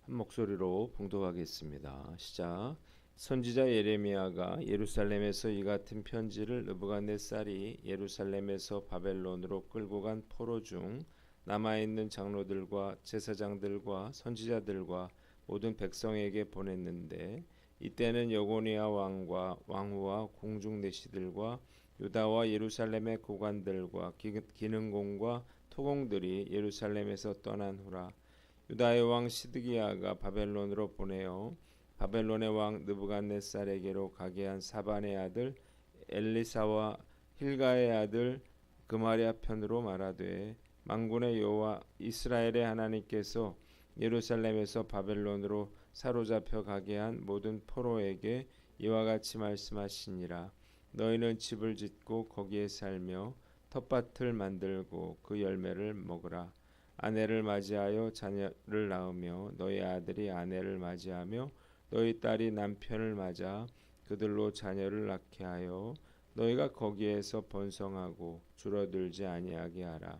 한 목소리로 봉독하겠습니다. 시작. 선지자 예레미야가 예루살렘에서 이 같은 편지를 느부갓네살이 예루살렘에서 바벨론으로 끌고 간 포로 중 남아있는 장로들과 제사장들과 선지자들과 모든 백성에게 보냈는데, 이때는 여고니아 왕과 왕후와 공중내시들과 유다와 예루살렘의 고관들과 기능공과 토공들이 예루살렘에서 떠난 후라. 유다의 왕 시드기야가 바벨론으로 보내어 바벨론의 왕 느부갓네살에게로 가게 한 사반의 아들 엘리사와 힐가의 아들 그마랴 편으로 말하되, 만군의 여호와 이스라엘의 하나님께서 예루살렘에서 바벨론으로 사로잡혀 가게 한 모든 포로에게 이와 같이 말씀하시니라. 너희는 집을 짓고 거기에 살며 텃밭을 만들고 그 열매를 먹으라. 아내를 맞이하여 자녀를 낳으며 너희 아들이 아내를 맞이하며 너희 딸이 남편을 맞아 그들로 자녀를 낳게 하여 너희가 거기에서 번성하고 줄어들지 아니하게 하라.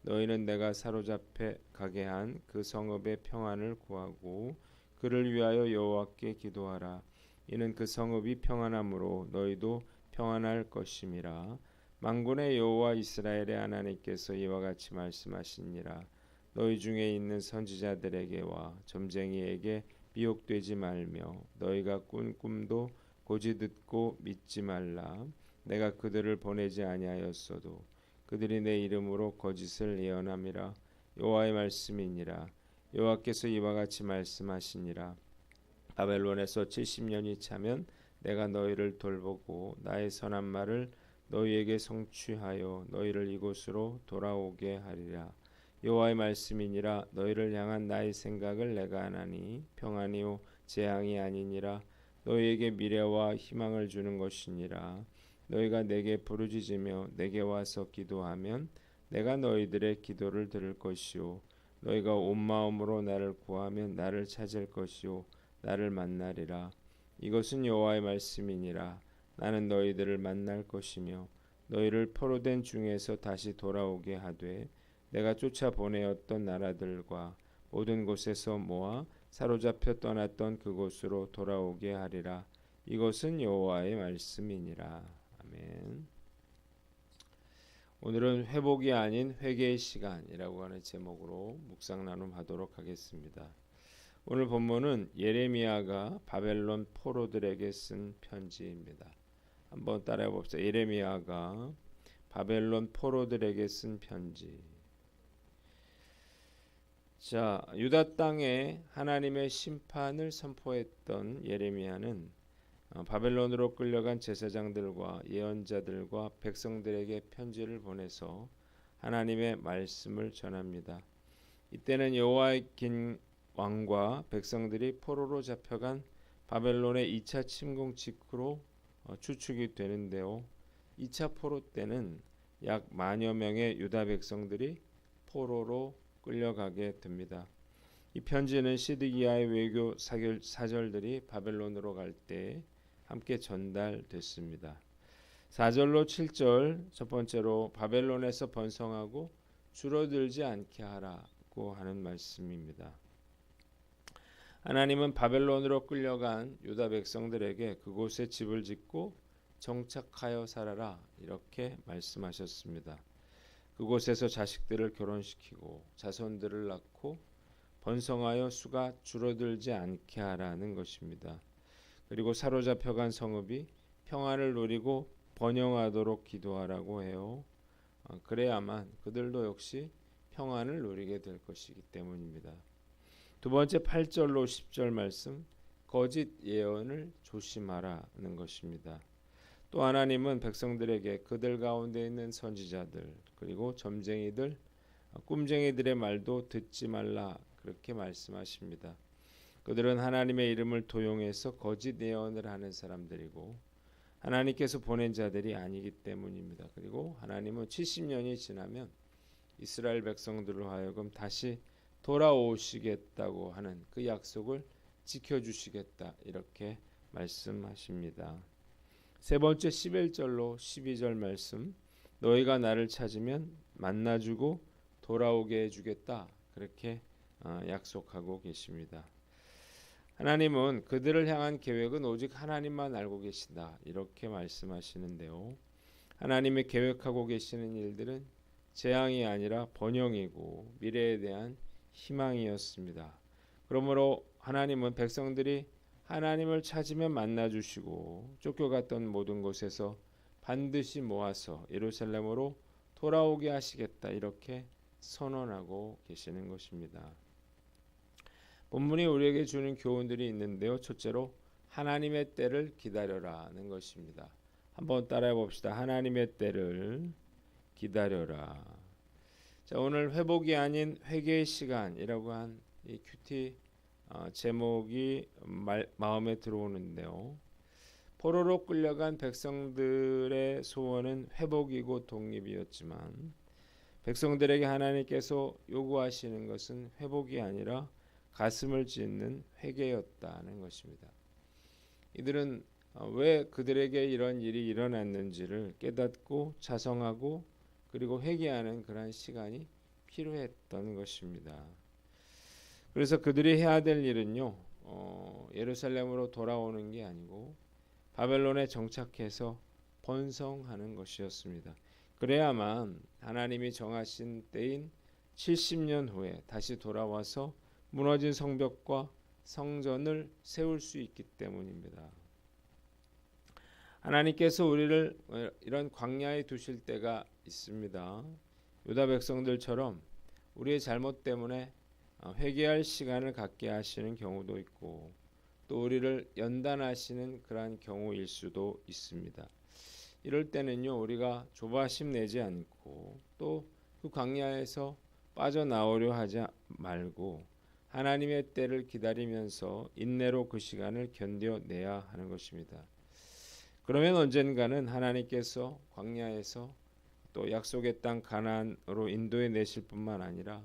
너희는 내가 사로잡혀 가게 한 그 성읍의 평안을 구하고 그를 위하여 여호와께 기도하라. 이는 그 성읍이 평안함으로 너희도 평안할 것임이라. 만군의 여호와 이스라엘의 하나님께서 이와 같이 말씀하시니라. 너희 중에 있는 선지자들에게와 점쟁이에게 미혹되지 말며 너희가 꾼 꿈도 고지 듣고 믿지 말라. 내가 그들을 보내지 아니하였어도 그들이 내 이름으로 거짓을 예언함이라. 여호와의 말씀이니라. 여호와께서 이와 같이 말씀하시니라. 바벨론에서 70년이 차면 내가 너희를 돌보고 나의 선한 말을 너희에게 성취하여 너희를 이곳으로 돌아오게 하리라. 여호와의 말씀이니라. 너희를 향한 나의 생각을 내가 아나니 평안이요 재앙이 아니니라. 너희에게 미래와 희망을 주는 것이니라. 너희가 내게 부르짖으며 내게 와서 기도하면 내가 너희들의 기도를 들을 것이요 너희가 온 마음으로 나를 구하면 나를 찾을 것이요 나를 만나리라. 이것은 여호와의 말씀이니라. 나는 너희들을 만날 것이며 너희를 포로된 중에서 다시 돌아오게 하되 내가 쫓아 보내었던 나라들과 모든 곳에서 모아 사로잡혀 떠났던 그곳으로 돌아오게 하리라. 이것은 여호와의 말씀이니라. 아멘. 오늘은 회복이 아닌 회개의 시간이라고 하는 제목으로 묵상 나눔하도록 하겠습니다. 오늘 본문은 예레미야가 바벨론 포로들에게 쓴 편지입니다. 한번 따라해 봅시다. 예레미야가 바벨론 포로들에게 쓴 편지. 자, 유다 땅에 하나님의 심판을 선포했던 예레미야는 바벨론으로 끌려간 제사장들과 예언자들과 백성들에게 편지를 보내서 하나님의 말씀을 전합니다. 이때는 여호야긴 왕과 백성들이 포로로 잡혀간 바벨론의 2차 침공 직후로 추측이 되는데요. 2차 포로 때는 약 만여 명의 유다 백성들이 포로로 끌려가게 됩니다. 이 편지는 시드기야의 외교 사절들이 바벨론으로 갈 때 함께 전달됐습니다. 4절로 7절 첫 번째로 바벨론에서 번성하고 줄어들지 않게 하라고 하는 말씀입니다. 하나님은 바벨론으로 끌려간 유다 백성들에게 그곳에 집을 짓고 정착하여 살아라 이렇게 말씀하셨습니다. 그곳에서 자식들을 결혼시키고 자손들을 낳고 번성하여 수가 줄어들지 않게 하라는 것입니다. 그리고 사로잡혀간 성읍이 평안을 누리고 번영하도록 기도하라고 해요. 그래야만 그들도 역시 평안을 누리게 될 것이기 때문입니다. 두 번째 8절로 10절 말씀, 거짓 예언을 조심하라는 것입니다. 또 하나님은 백성들에게 그들 가운데 있는 선지자들 그리고 점쟁이들, 꿈쟁이들의 말도 듣지 말라 그렇게 말씀하십니다. 그들은 하나님의 이름을 도용해서 거짓 예언을 하는 사람들이고 하나님께서 보낸 자들이 아니기 때문입니다. 그리고 하나님은 70년이 지나면 이스라엘 백성들로 하여금 다시 돌아오시겠다고 하는 그 약속을 지켜주시겠다 이렇게 말씀하십니다. 세 번째 11절로 12절 말씀, 너희가 나를 찾으면 만나주고 돌아오게 해주겠다 그렇게 약속하고 계십니다. 하나님은 그들을 향한 계획은 오직 하나님만 알고 계신다. 이렇게 말씀하시는데요. 하나님이 계획하고 계시는 일들은 재앙이 아니라 번영이고 미래에 대한 희망이었습니다. 그러므로 하나님은 백성들이 하나님을 찾으면 만나 주시고 쫓겨갔던 모든 곳에서 반드시 모아서 예루살렘으로 돌아오게 하시겠다. 이렇게 선언하고 계시는 것입니다. 본문이 우리에게 주는 교훈들이 있는데요. 첫째로 하나님의 때를 기다려라는 것입니다. 한번 따라해 봅시다. 하나님의 때를 기다려라. 자, 오늘 회복이 아닌 회개의 시간이라고 한 이 큐티 제목이 마음에 들어오는데요. 포로로 끌려간 백성들의 소원은 회복이고 독립이었지만 백성들에게 하나님께서 요구하시는 것은 회복이 아니라 가슴을 찢는 회개였다는 것입니다. 이들은 왜 그들에게 이런 일이 일어났는지를 깨닫고 자성하고 그리고 회개하는 그러한 시간이 필요했던 것입니다. 그래서 그들이 해야 될 일은요, 예루살렘으로 돌아오는 게 아니고 바벨론에 정착해서 번성하는 것이었습니다. 그래야만 하나님이 정하신 때인 70년 후에 다시 돌아와서 무너진 성벽과 성전을 세울 수 있기 때문입니다. 하나님께서 우리를 이런 광야에 두실 때가 있습니다. 유다 백성들처럼 우리의 잘못 때문에 회개할 시간을 갖게 하시는 경우도 있고 또 우리를 연단하시는 그러한 경우일 수도 있습니다. 이럴 때는요, 우리가 조바심 내지 않고 또 그 광야에서 빠져나오려 하지 말고 하나님의 때를 기다리면서 인내로 그 시간을 견뎌내야 하는 것입니다. 그러면 언젠가는 하나님께서 광야에서 또 약속의 땅 가나안으로 인도해 내실 뿐만 아니라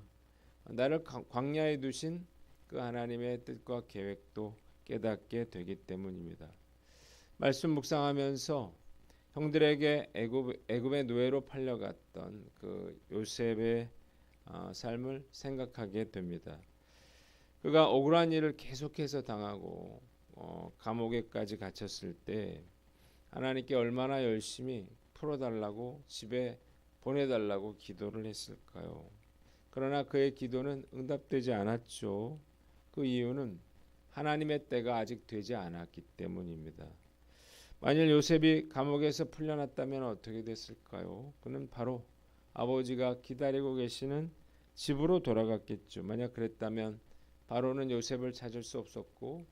나를 광야에 두신 그 하나님의 뜻과 계획도 깨닫게 되기 때문입니다. 말씀 묵상하면서 형들에게 애굽의 노예로 팔려갔던 그 요셉의 삶을 생각하게 됩니다. 그가 억울한 일을 계속해서 당하고 감옥에까지 갇혔을 때 하나님께 얼마나 열심히 풀어달라고 집에 보내달라고 기도를 했을까요? 그러나 그의 기도는 응답되지 않았죠. 그 이유는 하나님의 때가 아직 되지 않았기 때문입니다. 만일 요셉이 감옥에서 풀려났다면 어떻게 됐을까요? 그는 바로 아버지가 기다리고 계시는 집으로 돌아갔겠죠. 만약 그랬다면 바로는 요셉을 찾을 수 없었고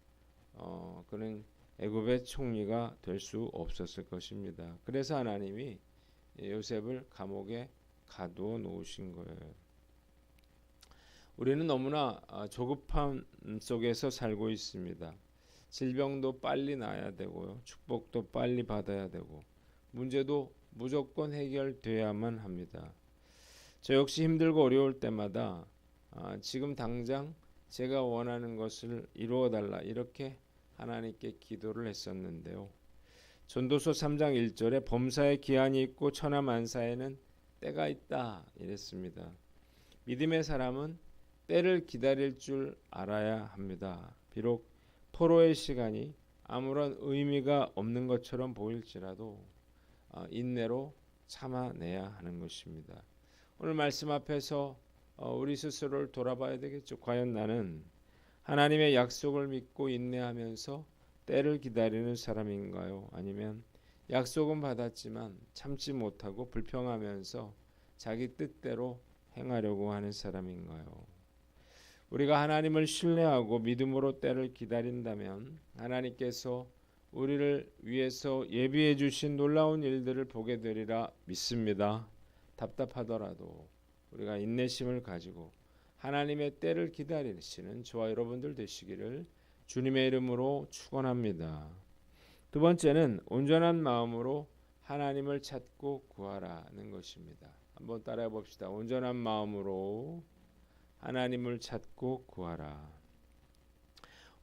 그는 애굽의 총리가 될 수 없었을 것입니다. 그래서 하나님이 요셉을 감옥에 가두어 놓으신 거예요. 우리는 너무나 조급함 속에서 살고 있습니다. 질병도 빨리 나아야 되고요. 축복도 빨리 받아야 되고 문제도 무조건 해결돼야만 합니다. 저 역시 힘들고 어려울 때마다 지금 당장 제가 원하는 것을 이루어 달라 이렇게 하나님께 기도를 했었는데요. 전도서 3장 1절에 범사에 기한이 있고 천하만사에는 때가 있다 이랬습니다. 믿음의 사람은 때를 기다릴 줄 알아야 합니다. 비록 포로의 시간이 아무런 의미가 없는 것처럼 보일지라도 인내로 참아내야 하는 것입니다. 오늘 말씀 앞에서 우리 스스로를 돌아봐야 되겠죠. 과연 나는 하나님의 약속을 믿고 인내하면서 때를 기다리는 사람인가요? 아니면 약속은 받았지만 참지 못하고 불평하면서 자기 뜻대로 행하려고 하는 사람인가요? 우리가 하나님을 신뢰하고 믿음으로 때를 기다린다면 하나님께서 우리를 위해서 예비해 주신 놀라운 일들을 보게 되리라 믿습니다. 답답하더라도 우리가 인내심을 가지고 하나님의 때를 기다리시는 저와 여러분들 되시기를 주님의 이름으로 축원합니다. 두 번째는 온전한 마음으로 하나님을 찾고 구하라는 것입니다. 한번 따라해 봅시다. 온전한 마음으로 하나님을 찾고 구하라.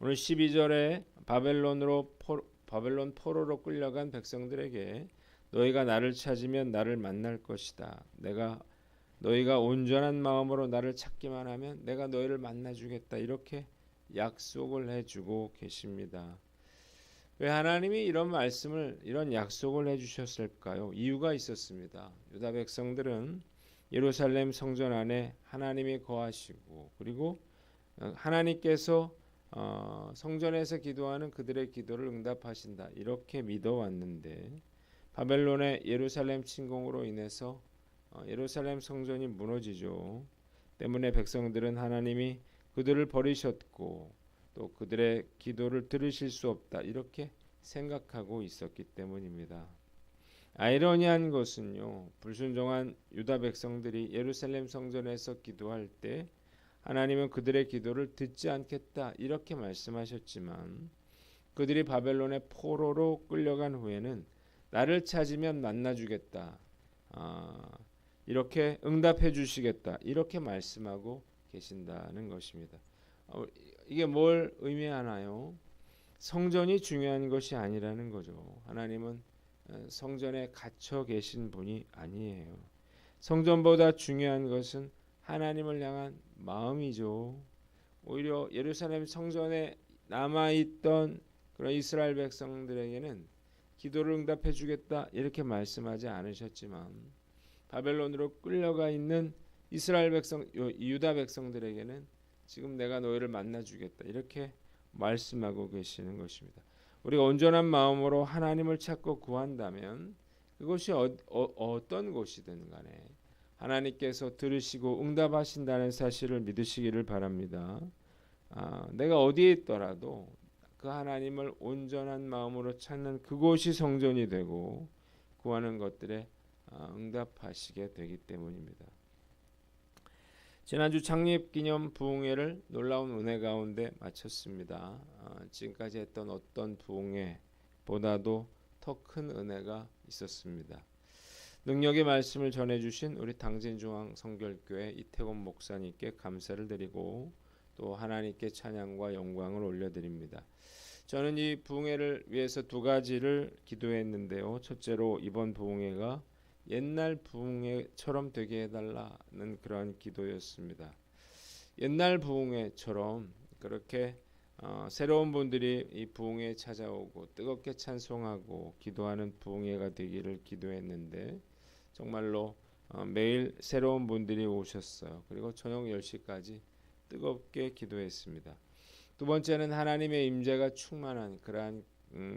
오늘 12절에 바벨론 포로로 끌려간 백성들에게 너희가 나를 찾으면 나를 만날 것이다. 너희가 온전한 마음으로 나를 찾기만 하면 내가 너희를 만나 주겠다. 이렇게 약속을 해주고 계십니다. 왜 하나님이 이런 말씀을, 이런 약속을 해주셨을까요? 이유가 있었습니다. 유다 백성들은 예루살렘 성전 안에 하나님이 거하시고, 그리고 하나님께서 성전에서 기도하는 그들의 기도를 응답하신다, 이렇게 믿어왔는데, 바벨론의 예루살렘 침공으로 인해서 예루살렘 성전이 무너지죠. 때문에 백성들은 하나님이 그들을 버리셨고 또 그들의 기도를 들으실 수 없다, 이렇게 생각하고 있었기 때문입니다. 아이러니한 것은요, 불순종한 유다 백성들이 예루살렘 성전에서 기도할 때 하나님은 그들의 기도를 듣지 않겠다, 이렇게 말씀하셨지만 그들이 바벨론의 포로로 끌려간 후에는 나를 찾으면 만나주겠다, 이렇게 응답해 주시겠다, 이렇게 말씀하고 계신다는 것입니다. 이게 뭘 의미하나요? 성전이 중요한 것이 아니라는 거죠. 하나님은 성전에 갇혀 계신 분이 아니에요. 성전보다 중요한 것은 하나님을 향한 마음이죠. 오히려 예루살렘 성전에 남아있던 그런 이스라엘 백성들에게는 기도를 응답해 주겠다, 이렇게 말씀하지 않으셨지만 바벨론으로 끌려가 있는 이스라엘 백성, 유다 백성들에게는 지금 내가 너희를 만나 주겠다, 이렇게 말씀하고 계시는 것입니다. 우리가 온전한 마음으로 하나님을 찾고 구한다면 그것이 어떤 곳이든 간에 하나님께서 들으시고 응답하신다는 사실을 믿으시기를 바랍니다. 내가 어디에 있더라도 그 하나님을 온전한 마음으로 찾는 그곳이 성전이 되고 구하는 것들에 응답하시게 되기 때문입니다. 지난주 창립기념 부흥회를 놀라운 은혜 가운데 마쳤습니다. 지금까지 했던 어떤 부흥회보다도 더 큰 은혜가 있었습니다. 능력의 말씀을 전해주신 우리 당진중앙 성결교회 이태곤 목사님께 감사를 드리고 또 하나님께 찬양과 영광을 올려드립니다. 저는 이 부흥회를 위해서 두 가지를 기도했는데요. 첫째로 이번 부흥회가 옛날 부흥회처럼 되게 해달라는 그러한 기도였습니다. 옛날 부흥회처럼 그렇게 새로운 분들이 이 부흥회에 찾아오고 뜨겁게 찬송하고 기도하는 부흥회가 되기를 기도했는데 정말로 매일 새로운 분들이 오셨어요. 그리고 저녁 10시까지 뜨겁게 기도했습니다. 두 번째는 하나님의 임재가 충만한 그러한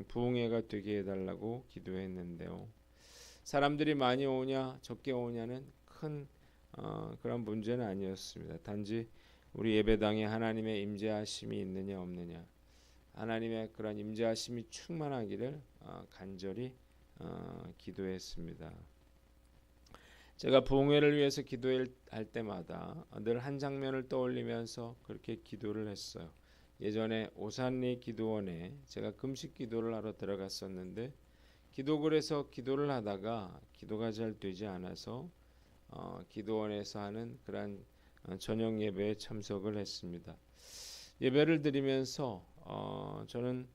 부흥회가 되게 해달라고 기도했는데요. 사람들이 많이 오냐 적게 오냐는 큰 그런 문제는 아니었습니다. 단지 우리 예배당에 하나님의 임재하심이 있느냐 없느냐, 하나님의 그런 임재하심이 충만하기를 간절히 기도했습니다. 제가 부흥회를 위해서 기도할 때마다 늘 한 장면을 떠올리면서 그렇게 기도를 했어요. 예전에 오산리 기도원에 제가 금식 기도를 하러 들어갔었는데 기도글에서 기도를 하다가 기도가 잘 되지 않아서 기도원에서 하는 그런 저녁 예배에 참석을 했습니다. 예배를 드리면서 저는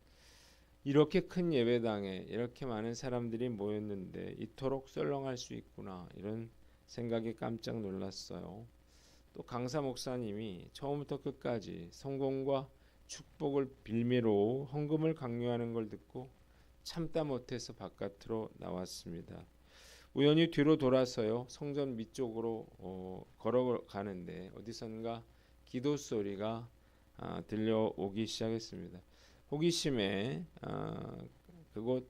이렇게 큰 예배당에 이렇게 많은 사람들이 모였는데 이토록 썰렁할 수 있구나, 이런 생각에 깜짝 놀랐어요. 또 강사 목사님이 처음부터 끝까지 성공과 축복을 빌미로 헌금을 강요하는 걸 듣고 참다 못해서 바깥으로 나왔습니다. 우연히 뒤로 돌아서요, 성전 밑쪽으로 걸어가는데 어디선가 기도 소리가 들려오기 시작했습니다. 호기심에 그곳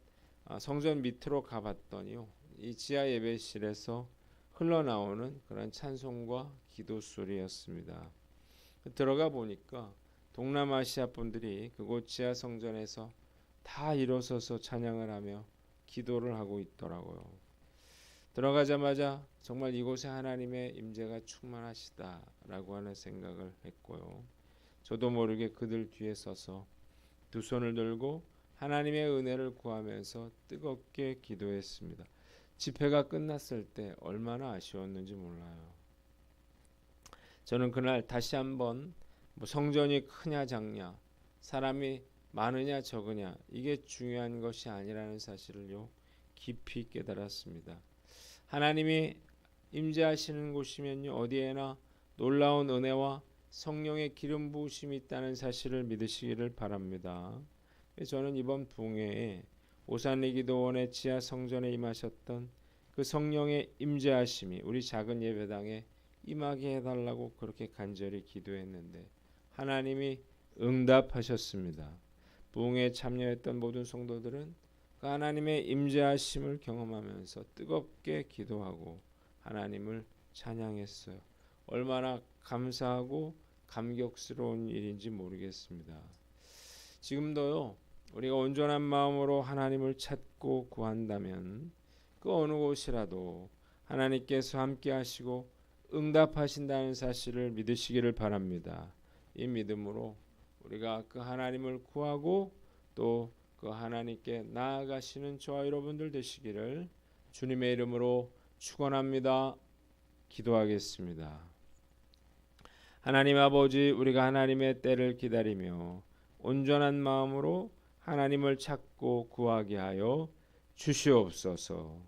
성전 밑으로 가봤더니요, 이 지하 예배실에서 흘러나오는 그런 찬송과 기도 소리였습니다. 들어가 보니까 동남아시아 분들이 그곳 지하 성전에서 다 일어서서 찬양을 하며 기도를 하고 있더라고요. 들어가자마자 정말 이곳에 하나님의 임재가 충만하시다라고 하는 생각을 했고요. 저도 모르게 그들 뒤에 서서 두 손을 들고 하나님의 은혜를 구하면서 뜨겁게 기도했습니다. 집회가 끝났을 때 얼마나 아쉬웠는지 몰라요. 저는 그날 다시 한번 성전이 크냐 작냐, 사람이 많으냐 적으냐, 이게 중요한 것이 아니라는 사실을요 깊이 깨달았습니다. 하나님이 임재하시는 곳이면요 어디에나 놀라운 은혜와 성령의 기름 부으심이 있다는 사실을 믿으시기를 바랍니다. 저는 이번 부흥회에 오산리기도원의 지하 성전에 임하셨던 그 성령의 임재하심이 우리 작은 예배당에 임하게 해달라고 그렇게 간절히 기도했는데 하나님이 응답하셨습니다. 부흥회에 참여했던 모든 성도들은 그 하나님의 임재하심을 경험하면서 뜨겁게 기도하고 하나님을 찬양했어요. 얼마나 감사하고 감격스러운 일인지 모르겠습니다. 지금도요, 우리가 온전한 마음으로 하나님을 찾고 구한다면 그 어느 곳이라도 하나님께서 함께 하시고 응답하신다는 사실을 믿으시기를 바랍니다. 이 믿음으로 우리가 그 하나님을 구하고 또 그 하나님께 나아가시는 저와 여러분들 되시기를 주님의 이름으로 축원합니다. 기도하겠습니다. 하나님 아버지, 우리가 하나님의 때를 기다리며 온전한 마음으로 하나님을 찾고 구하게 하여 주시옵소서.